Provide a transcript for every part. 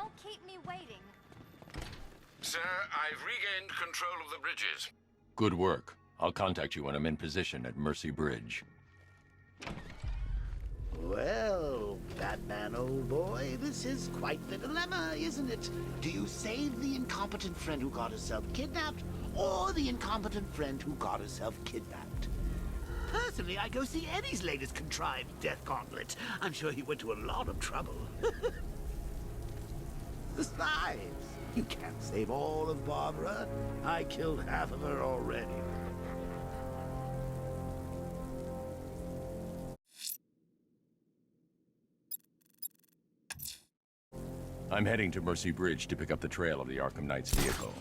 Don't keep me waiting. Sir, I've regained control of the bridges. Good work. I'll contact you when I'm in position at Mercy Bridge. Well, Batman, old boy, this is quite the dilemma, isn't it? Do you save the incompetent friend who got herself kidnapped, or the incompetent friend who got herself kidnapped? Personally, I go see Eddie's latest contrived death gauntlet. I'm sure he went to a lot of trouble. Besides, you can't save all of Barbara. I killed half of her already. I'm heading to Mercy Bridge to pick up the trail of the Arkham Knight's vehicle.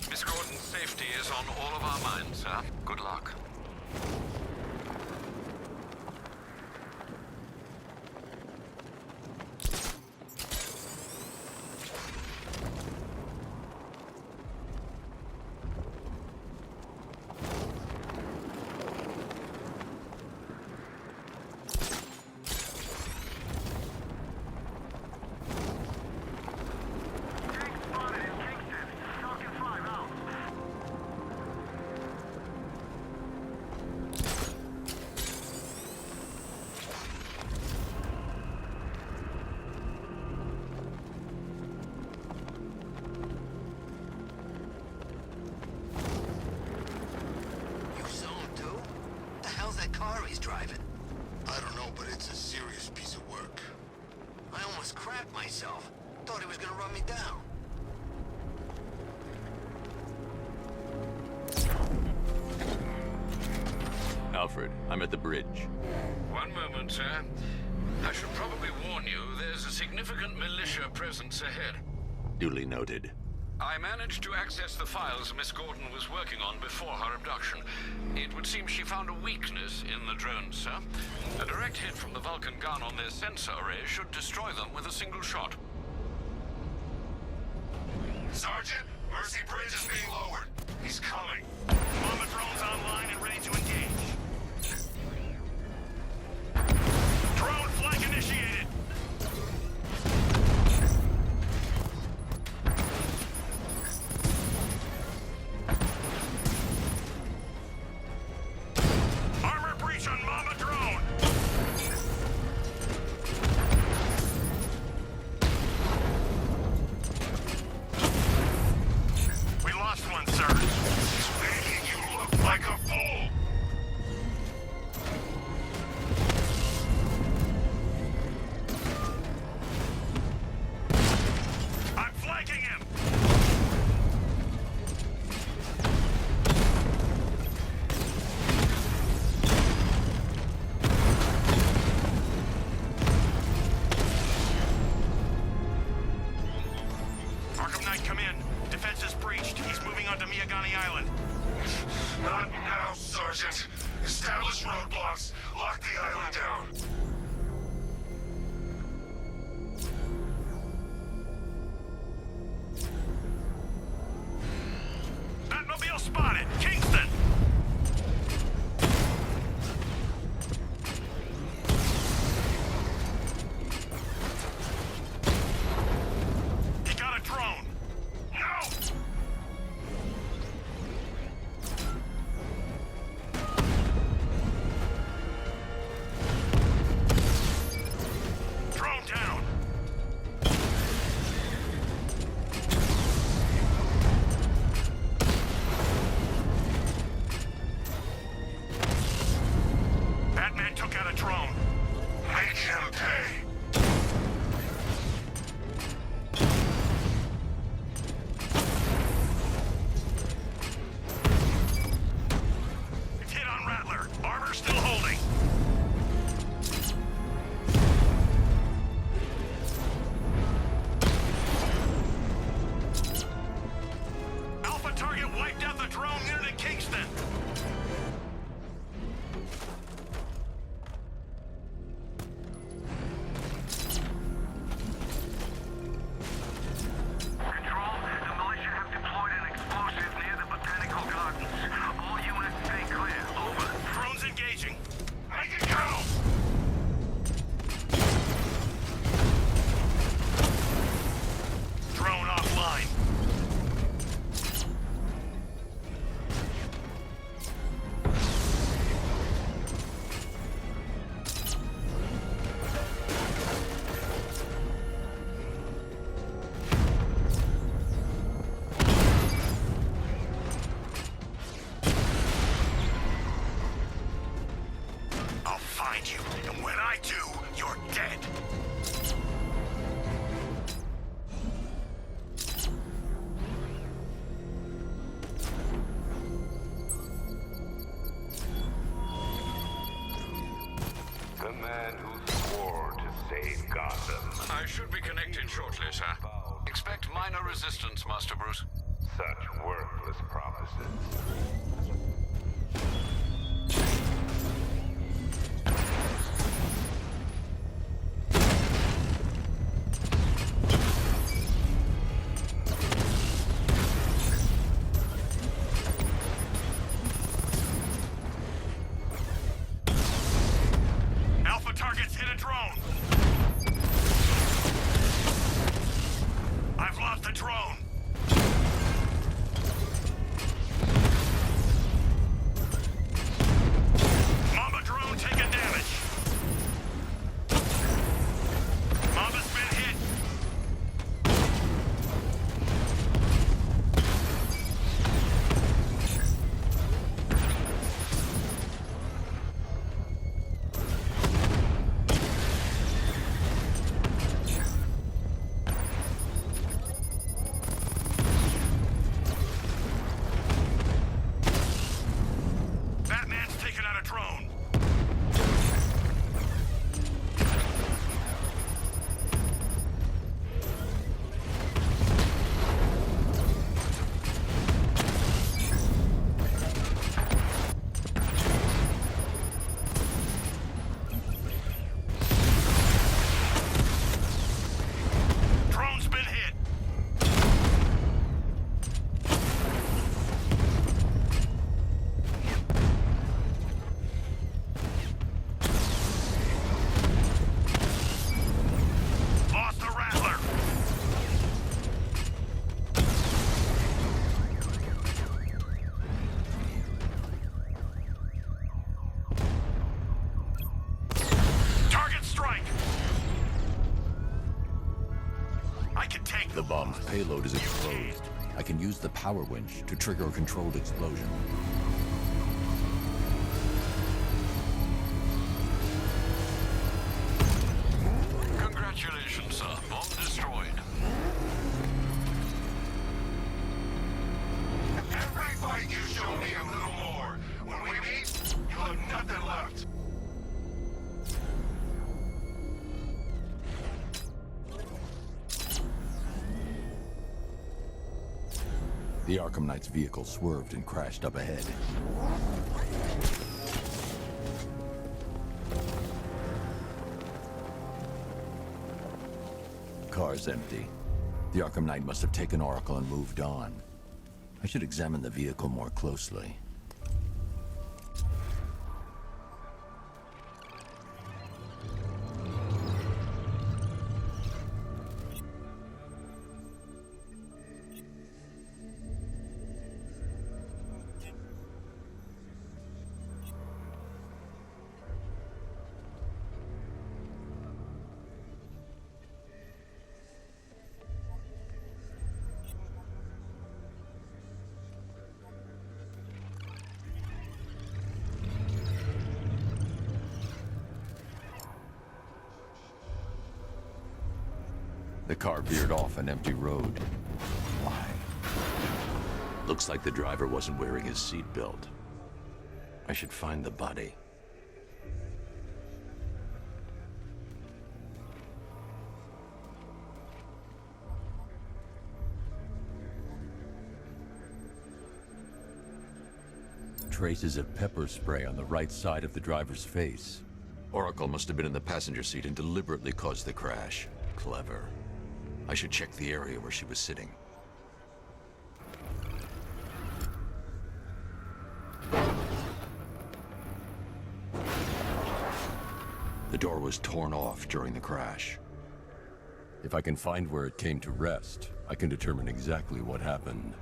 Miss Gordon's safety is on all of our minds, sir. Good luck. He's driving. I don't know, but it's a serious piece of work. I almost crapped myself. Thought he was gonna run me down. Alfred, I'm at the bridge. One moment, sir. I should probably warn you, there's a significant militia presence ahead. Duly noted. I managed to access the files Miss Gordon was working on before her abduction. It would seem she found a weakness in the drones, sir. A direct hit from the Vulcan gun on their sensor array should destroy them with a single shot. Sergeant, Mercy Bridge is being lowered. He's coming. Mama drone's online and ready to engage. Drone flank initiated. Armor breach on Mama drone. We lost one, sir. He's making you look like a fool. I'm flanking him. Arkham Knight, come in. Defense is breached. He's moving onto Miyagani Island. Not now, Sergeant. Establish roadblocks. Lock the island down. Batmobile spotted. Kingston. He got a drone. No! should be connected shortly, sir. Expect minor resistance, Master Bruce. Such worthless promises. Alpha targets hit a drone. I've lost the drone. Mamba drone taking damage. Mamba's been hit. Batman's taken out a drone. Drone's been hit. Lost the Rattler. Target strike. I can take The bomb's payload is exposed. I can use the power winch to trigger a controlled explosion. Congratulations, sir. Bomb destroyed. Every fight you show me a little more. When we meet, you'll have nothing left. The Arkham Knight's vehicle swerved and crashed up ahead. Car's empty. The Arkham Knight must have taken Oracle and moved on. I should examine the vehicle more closely. The car veered off an empty road. Why? Looks like the driver wasn't wearing his seatbelt. I should find the body. Traces of pepper spray on the right side of the driver's face. Oracle must have been in the passenger seat and deliberately caused the crash. Clever. I should check the area where she was sitting. The door was torn off during the crash. If I can find where it came to rest, I can determine exactly what happened.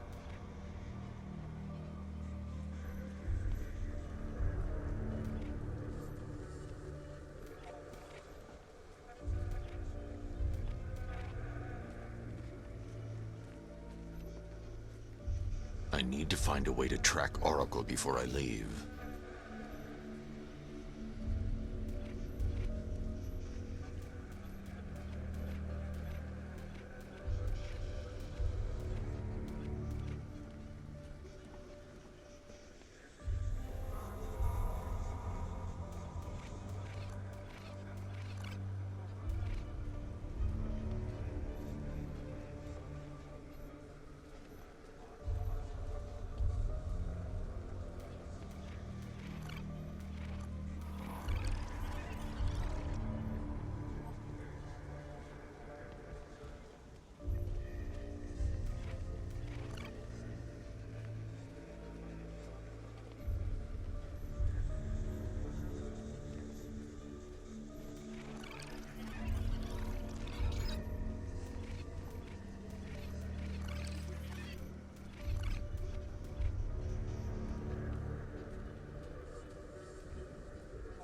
I need to find a way to track Oracle before I leave.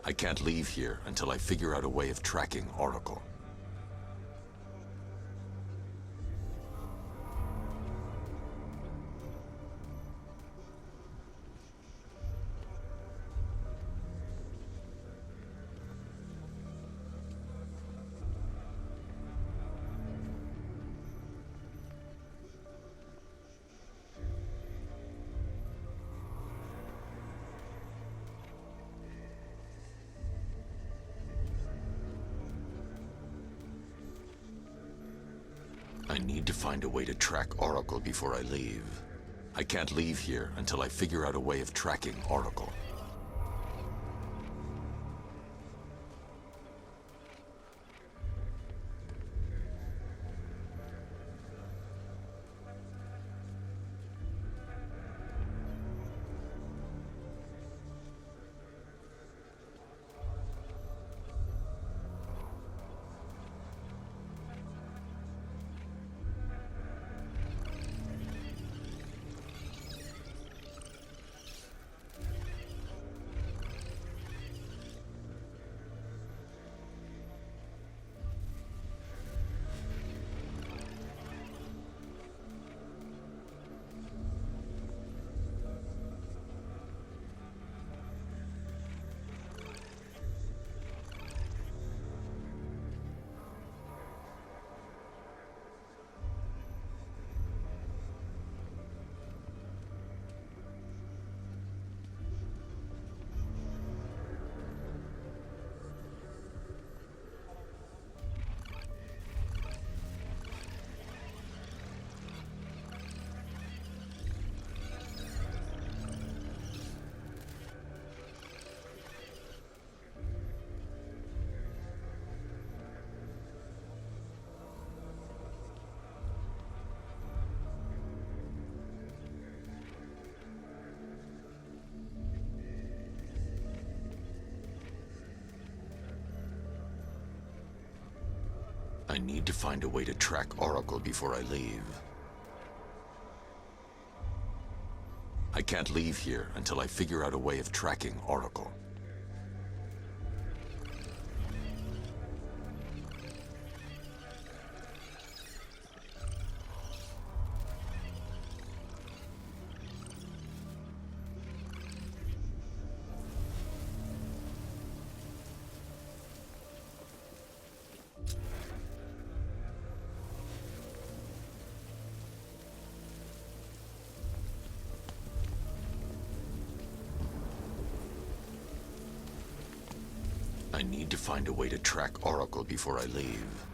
I can't leave here until I figure out a way of tracking Oracle. I need to find a way to track Oracle before I leave. I can't leave here until I figure out a way of tracking Oracle. I need to find a way to track Oracle before I leave. I can't leave here until I figure out a way of tracking Oracle. I need to find a way to track Oracle before I leave.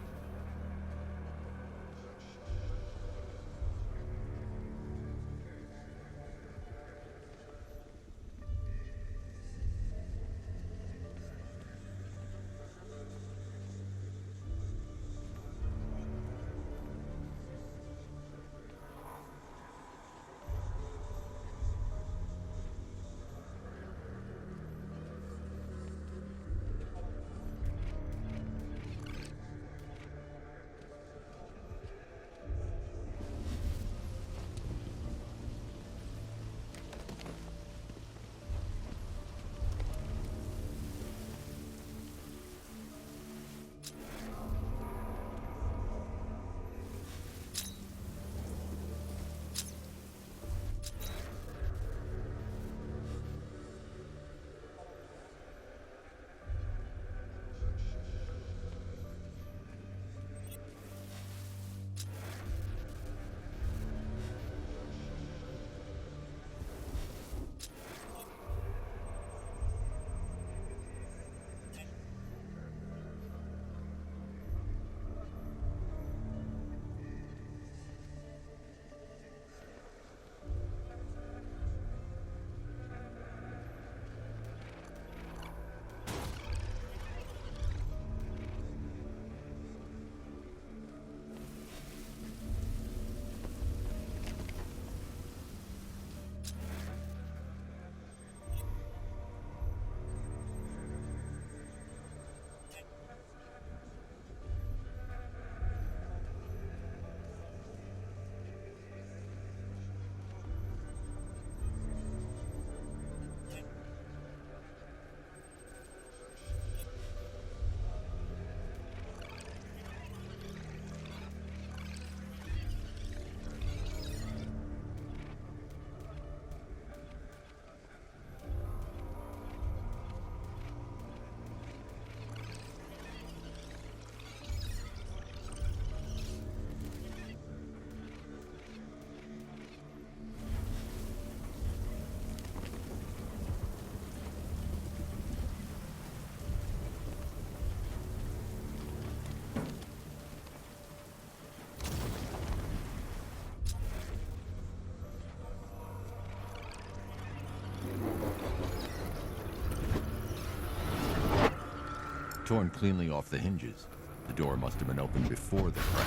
torn cleanly off the hinges. The door must have been opened before the crash.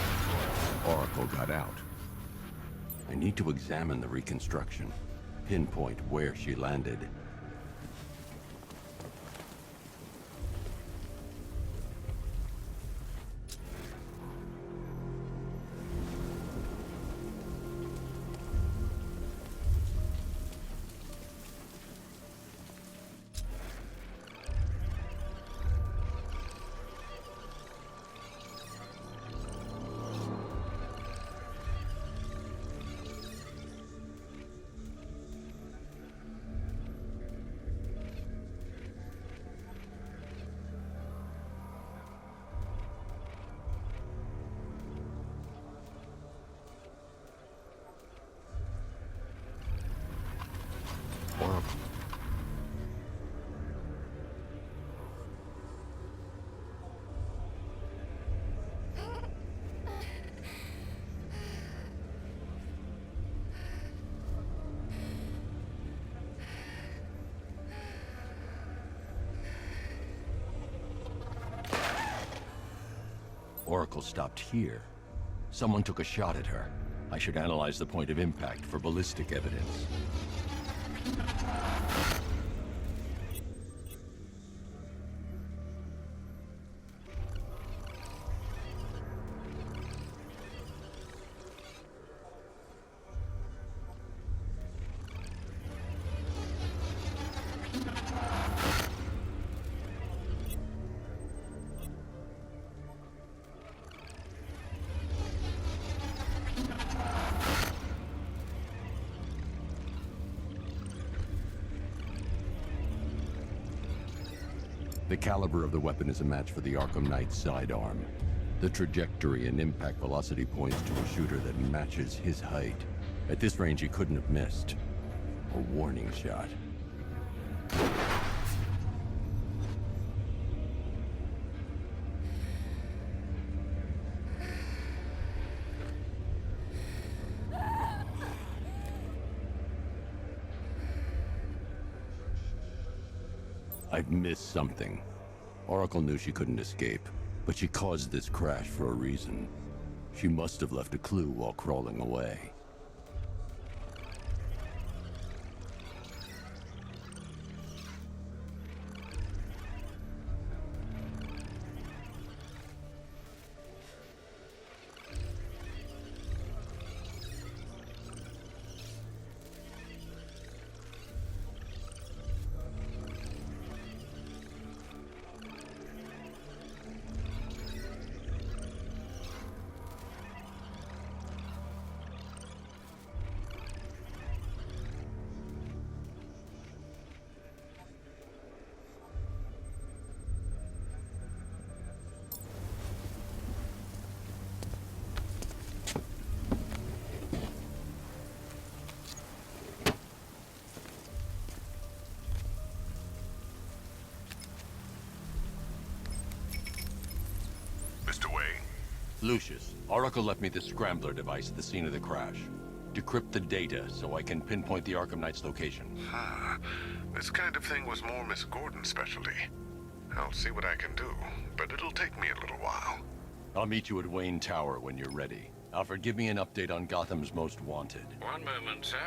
Oracle got out. I need to examine the reconstruction, pinpoint where she landed. Oracle stopped here. Someone took a shot at her. I should analyze the point of impact for ballistic evidence. The caliber of the weapon is a match for the Arkham Knight's sidearm. The trajectory and impact velocity points to a shooter that matches his height. At this range, he couldn't have missed. A warning shot. I've missed something. Oracle knew she couldn't escape, but she caused this crash for a reason. She must have left a clue while crawling away. Lucius, Oracle left me the scrambler device at the scene of the crash. Decrypt the data so I can pinpoint the Arkham Knight's location. This kind of thing was more Miss Gordon's specialty. I'll see what I can do, but it'll take me a little while. I'll meet you at Wayne Tower when you're ready. Alfred, give me an update on Gotham's Most Wanted. One moment, sir.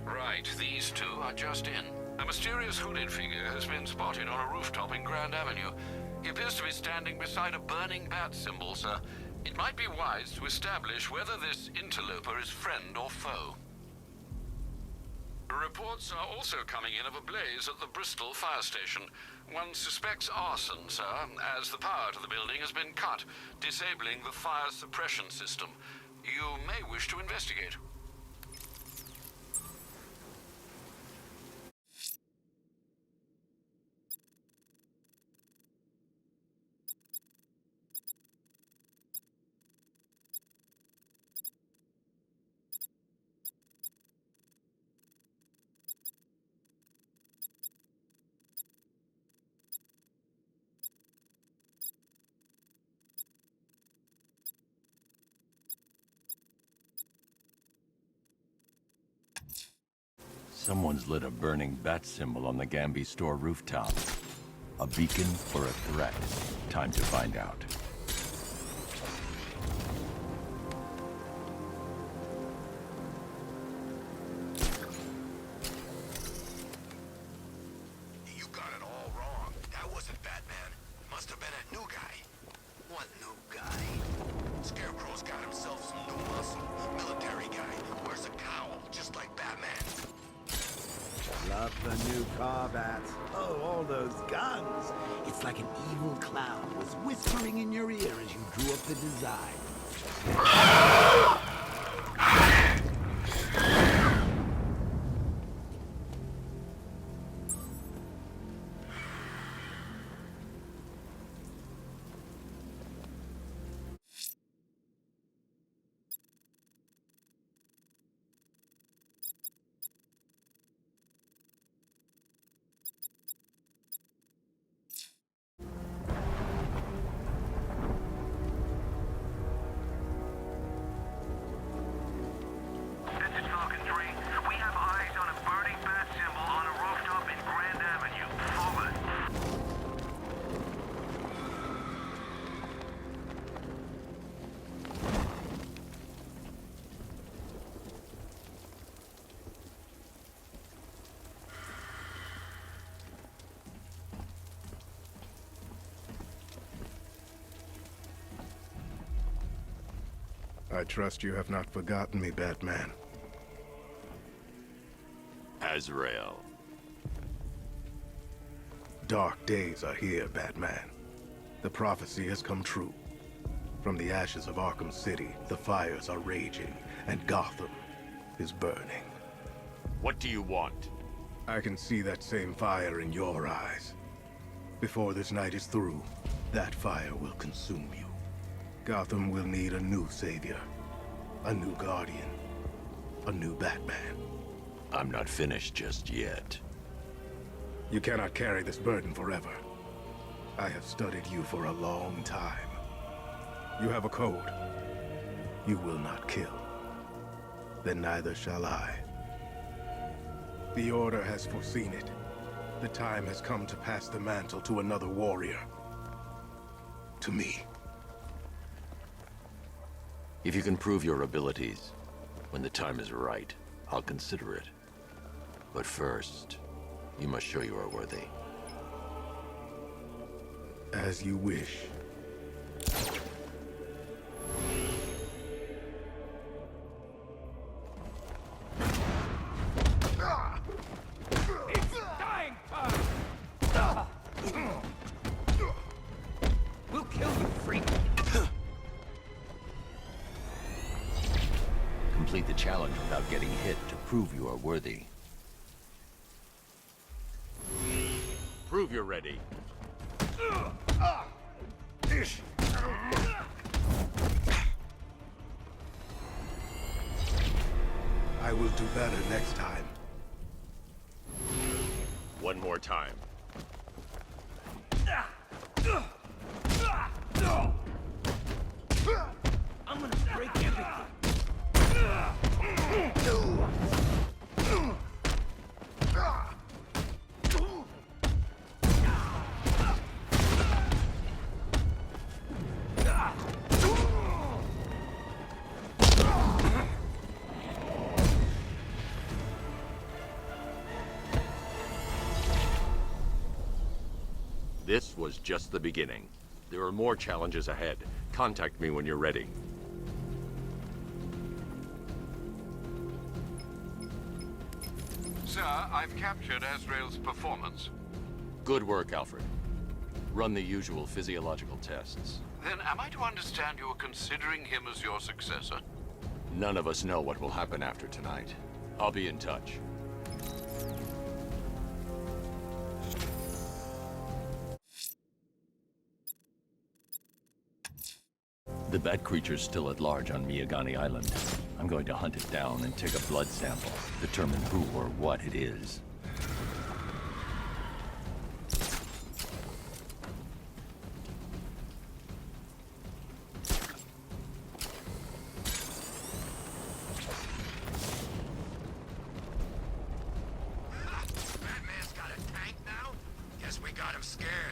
Right, these two are just in. A mysterious hooded figure has been spotted on a rooftop in Grand Avenue. He appears to be standing beside a burning bat symbol, sir. It might be wise to establish whether this interloper is friend or foe. Reports are also coming in of a blaze at the Bristol fire station. One suspects arson, sir, as the power to the building has been cut, disabling the fire suppression system. You may wish to investigate. Someone's lit a burning bat symbol on the Gamby store rooftop. A beacon or a threat? Time to find out. You got it all wrong. That wasn't Batman. Must have been a new guy. What new guy? Scarecrow's got himself some new muscle. Military guy. Wears a cowl, just like Batman. Love the new car, Bat. Oh, all those guns. It's like an evil clown was whispering in your ear as you drew up the design. I trust you have not forgotten me, Batman. Azrael. Dark days are here, Batman. The prophecy has come true. From the ashes of Arkham City, the fires are raging, and Gotham is burning. What do you want? I can see that same fire in your eyes. Before this night is through, that fire will consume you. Gotham will need a new savior, a new guardian, a new Batman. I'm not finished just yet. You cannot carry this burden forever. I have studied you for a long time. You have a code. You will not kill. Then neither shall I. The Order has foreseen it. The time has come to pass the mantle to another warrior. To me. If you can prove your abilities, when the time is right, I'll consider it. But first, you must show you are worthy. As you wish. It's dying time! We'll kill you, freak! Complete the challenge without getting hit to prove you are worthy. Prove you're ready. I will do better next time. One more time. I'm gonna break everything. This was just the beginning. There are more challenges ahead. Contact me when you're ready. Sir, I've captured Azrael's performance. Good work, Alfred. Run the usual physiological tests. Then am I to understand you're considering him as your successor? None of us know what will happen after tonight. I'll be in touch. The bat creature's still at large on Miyagani Island. I'm going to hunt it down and take a blood sample, determine who or what it is. Batman's got a tank now? Guess we got him scared.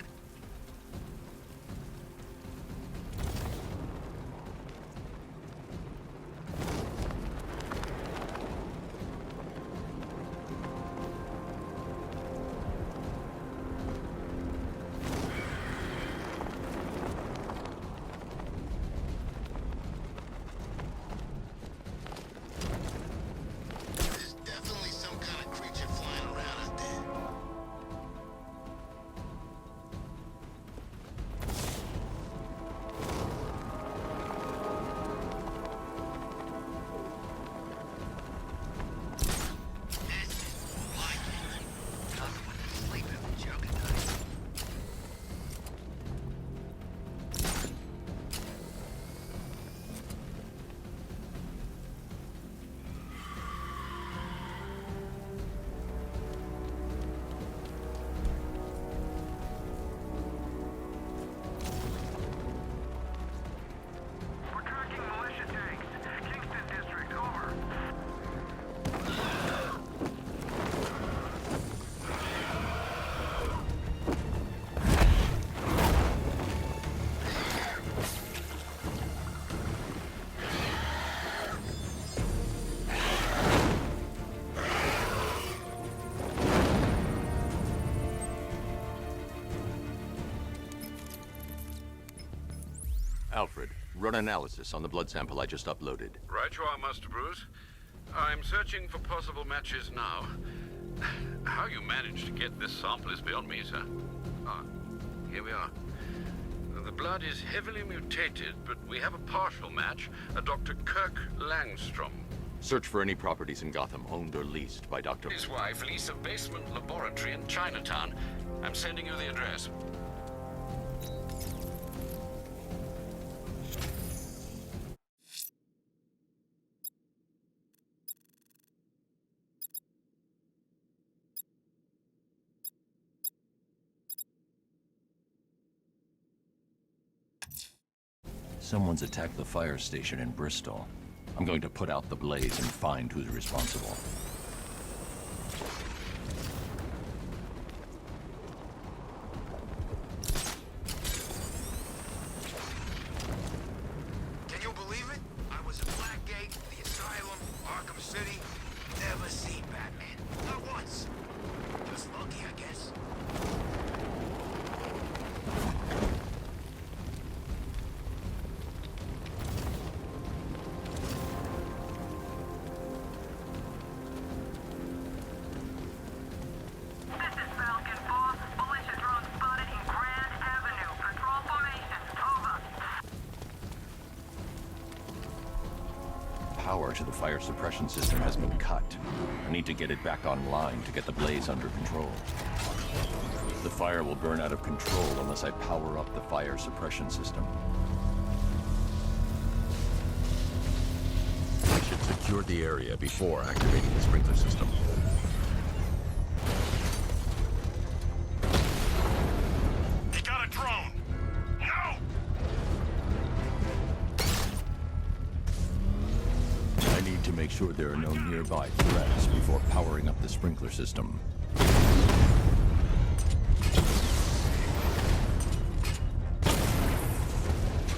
Alfred, run analysis on the blood sample I just uploaded. Right you are, Master Bruce. I'm searching for possible matches now. How you managed to get this sample is beyond me, sir. Ah, here we are. The blood is heavily mutated, but we have a partial match, a Dr. Kirk Langstrom. Search for any properties in Gotham owned or leased by Dr. His wife lease a basement laboratory in Chinatown. I'm sending you the address. Someone's attacked the fire station in Bristol. I'm going to put out the blaze and find who's responsible. Can you believe it? I was at Blackgate, the Asylum, Arkham City. Never seen Batman. Not once. Just lucky, I guess. Power to the fire suppression system has been cut. I need to get it back online to get the blaze under control. The fire will burn out of control unless I power up the fire suppression system. I should secure the area before activating the sprinkler system. He got a drone! No! I need to make sure there are no nearby threats before powering up the sprinkler system.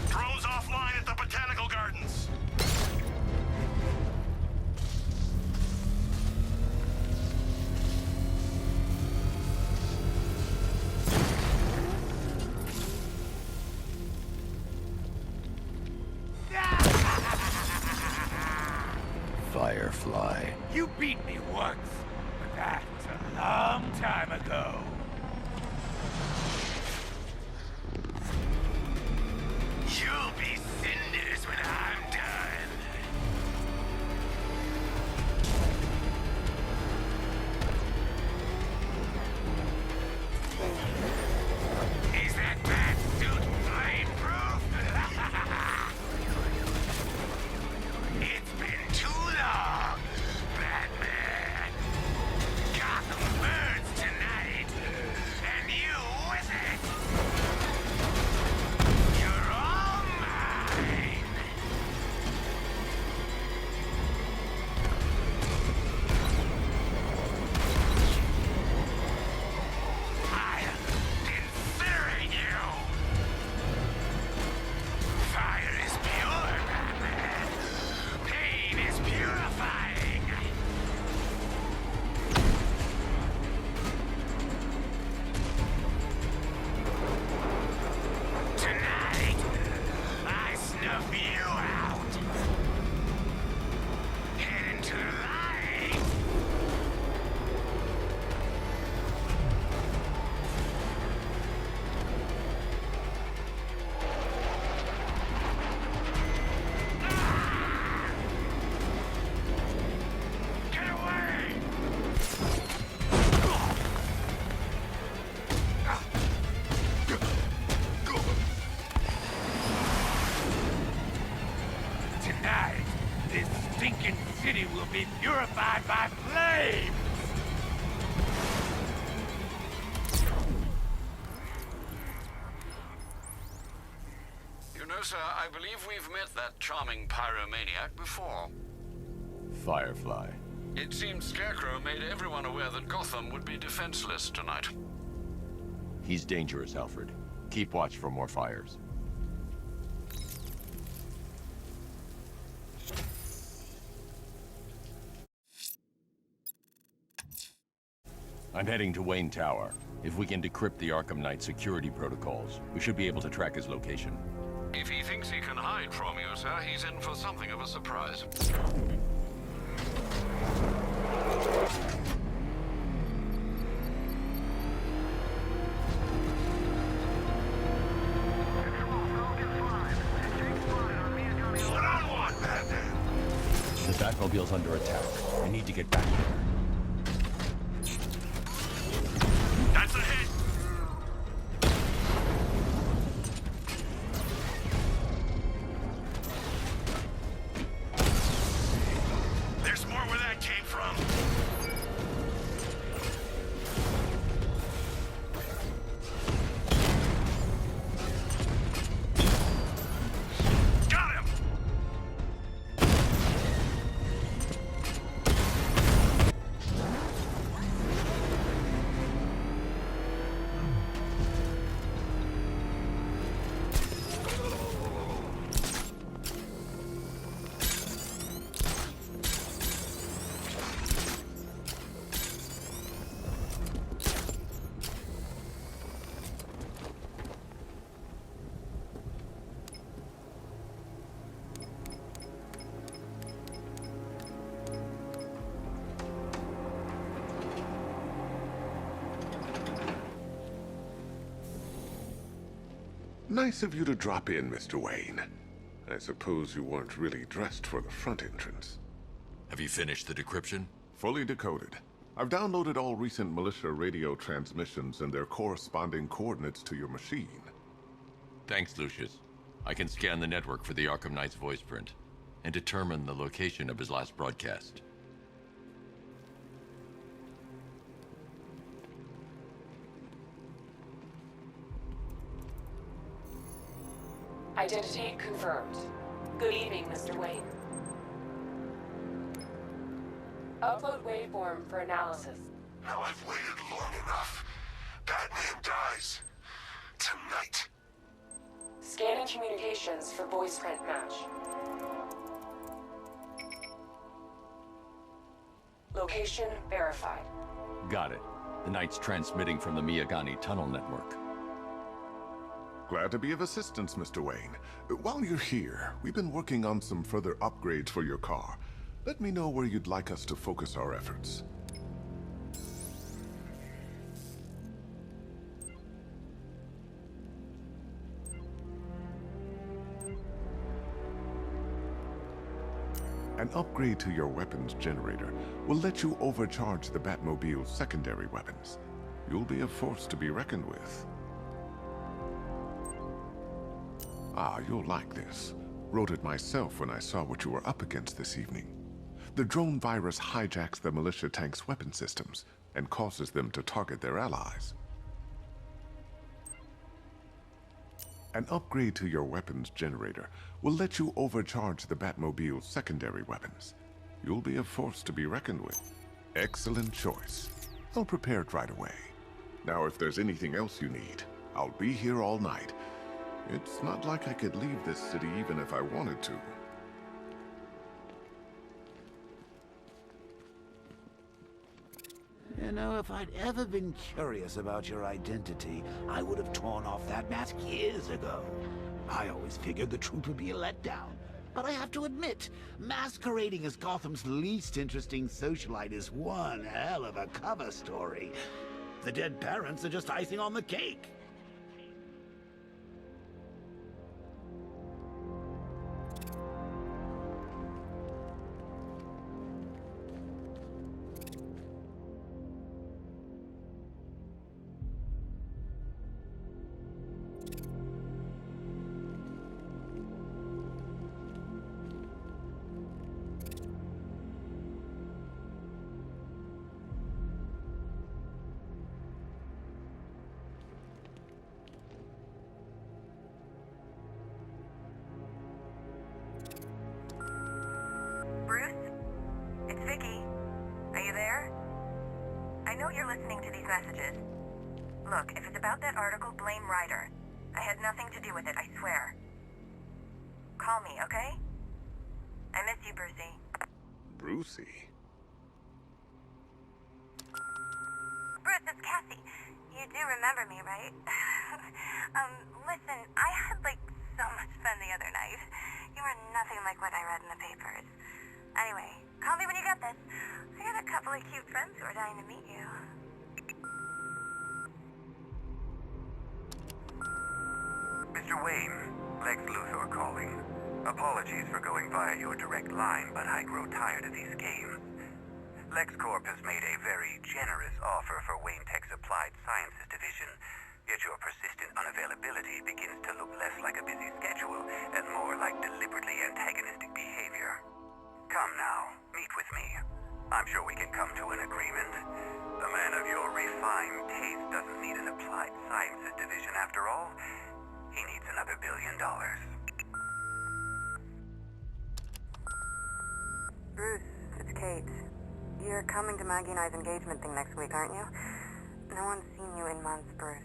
Drone's offline at the Botanical Gardens. Firefly. You beat me once, but that was a long time ago. You'll be cinders when I'm done. Is that bat suit flame-proof? It's been too long, Batman. Gotham burns tonight, and you with it. You're all mine. I'll incinerate you. Fire is pure, Batman. Pain is purifying. Tonight, I snuff you out. Head into the light. Get away! Tonight, this stinking city will be purified by flame! You know, sir, I believe we've met that charming pyromaniac before. Firefly. It seems Scarecrow made everyone aware that Gotham would be defenseless tonight. He's dangerous, Alfred. Keep watch for more fires. I'm heading to Wayne Tower. If we can decrypt the Arkham Knight security protocols, we should be able to track his location. If he thinks he update from you, sir. He's in for something of a surprise. The Batmobile's under attack. I need to get back there. That's a hit! There's more where that came from. Got him! Nice of you to drop in, Mr. Wayne. I suppose you weren't really dressed for the front entrance. Have you finished the decryption? Fully decoded. I've downloaded all recent militia radio transmissions and their corresponding coordinates to your machine. Thanks, Lucius. I can scan the network for the Arkham Knight's voice print and determine the location of his last broadcast. Identity confirmed. Good evening, Mr. Wayne. Upload waveform for analysis. Now I've waited long enough. Batman dies. Tonight. Scanning communications for voice print match. Location verified. Got it. The Knight's transmitting from the Miyagani tunnel network. Glad to be of assistance, Mr. Wayne. While you're here, we've been working on some further upgrades for your car. Let me know where you'd like us to focus our efforts. An upgrade to your weapons generator will let you overcharge the Batmobile's secondary weapons. You'll be a force to be reckoned with. Ah, you'll like this. Wrote it myself when I saw what you were up against this evening. The drone virus hijacks the militia tank's weapon systems and causes them to target their allies. An upgrade to your weapons generator will let you overcharge the Batmobile's secondary weapons. You'll be a force to be reckoned with. Excellent choice. I'll prepare it right away. Now, if there's anything else you need, I'll be here all night. It's not like I could leave this city even if I wanted to. You know, if I'd ever been curious about your identity, I would have torn off that mask years ago. I always figured the truth would be a letdown. But I have to admit, masquerading as Gotham's least interesting socialite is one hell of a cover story. The dead parents are just icing on the cake. Messages. Look, if it's about that article, blame Ryder. I had nothing to do with it, I swear. Call me, okay? I miss you, Brucey. Brucey? Bruce, it's Cassie. You do remember me, right? Listen, I had, so much fun the other night. You were nothing like what I read in the papers. Anyway, call me when you get this. I got a couple of cute friends who are dying to meet you. Mr. Wayne, Lex Luthor calling. Apologies for going via your direct line, but I grow tired of these games. LexCorp has made a very generous offer for Wayne Tech's Applied Sciences Division, yet your persistent unavailability begins to look less like a busy schedule and more like deliberately antagonistic behavior. Come now, meet with me. I'm sure we can come to an agreement. A man of your refined taste doesn't need an Applied Sciences Division after all. He needs another $1 billion. Bruce, it's Kate. You're coming to Maggie and I's engagement thing next week, aren't you? No one's seen you in months, Bruce.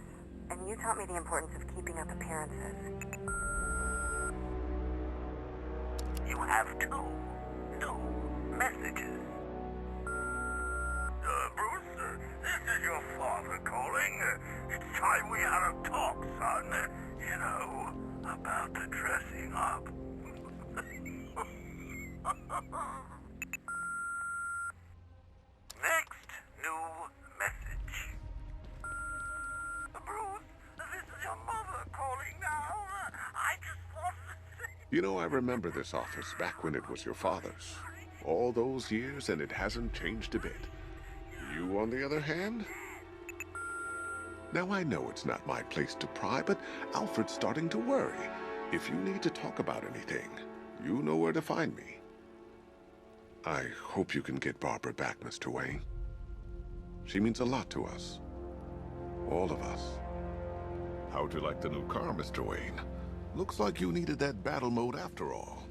And you taught me the importance of keeping up appearances. You have two new messages. Bruce, this is your father calling. It's time we had a talk, son. You know, about the dressing up. Next new message. Bruce, this is your mother calling now. I just wanted to say... You know, I remember this office back when it was your father's. All those years, and it hasn't changed a bit. You, on the other hand? Now, I know it's not my place to pry, but Alfred's starting to worry. If you need to talk about anything, you know where to find me. I hope you can get Barbara back, Mr. Wayne. She means a lot to us. All of us. How'd you like the new car, Mr. Wayne? Looks like you needed that battle mode after all.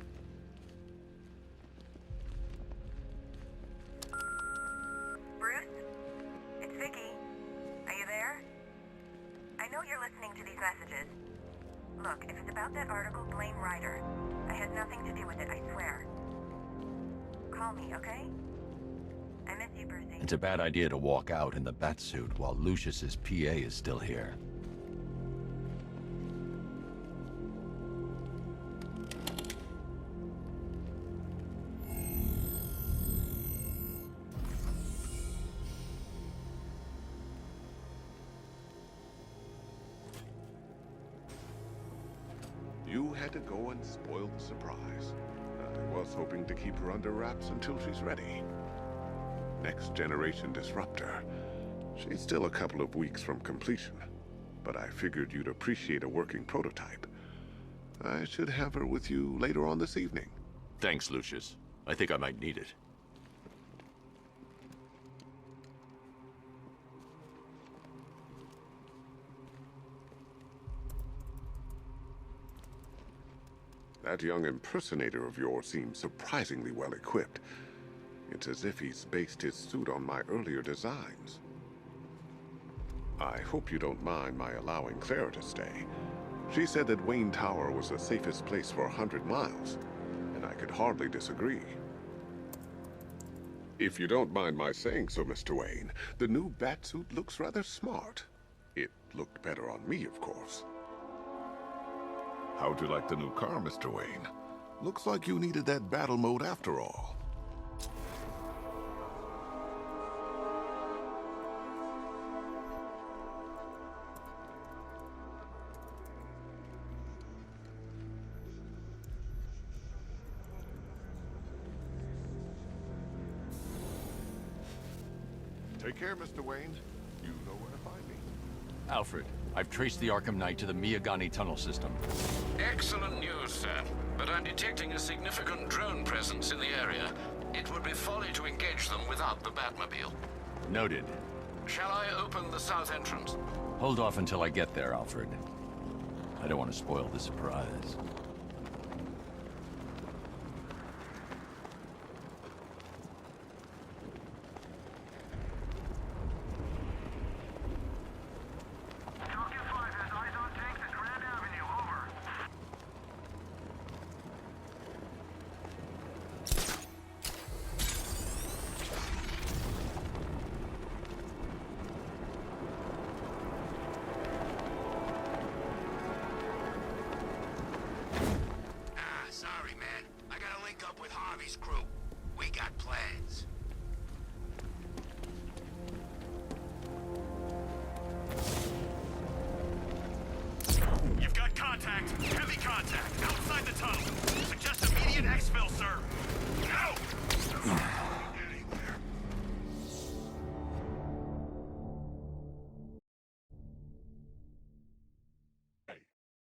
Bruce? It's Vicky. Are you there? I know you're listening to these messages. Look, if it's about that article, blame Ryder. I had nothing to do with it, I swear. Call me, okay? I miss you, Brucey. It's a bad idea to walk out in the batsuit while Lucius's PA is still here. You had to go and spoil the surprise. I was hoping to keep her under wraps until she's ready. Next generation disruptor. She's still a couple of weeks from completion, but I figured you'd appreciate a working prototype. I should have her with you later on this evening. Thanks, Lucius. I think I might need it. That young impersonator of yours seems surprisingly well equipped. It's as if he's based his suit on my earlier designs. I hope you don't mind my allowing Claire to stay. She said that Wayne Tower was the safest place for 100 miles, and I could hardly disagree. If you don't mind my saying so, Mr. Wayne, the new batsuit looks rather smart. It looked better on me, of course. How'd you like the new car, Mr. Wayne? Looks like you needed that battle mode after all. Take care, Mr. Wayne. You know where to find me. Alfred, I've traced the Arkham Knight to the Miyagani tunnel system. Excellent news, sir. But I'm detecting a significant drone presence in the area. It would be folly to engage them without the Batmobile. Noted. Shall I open the south entrance? Hold off until I get there, Alfred. I don't want to spoil the surprise. Harvey's crew. We got plans. You've got contact. Heavy contact. Outside the tunnel. Suggest immediate exfil, sir.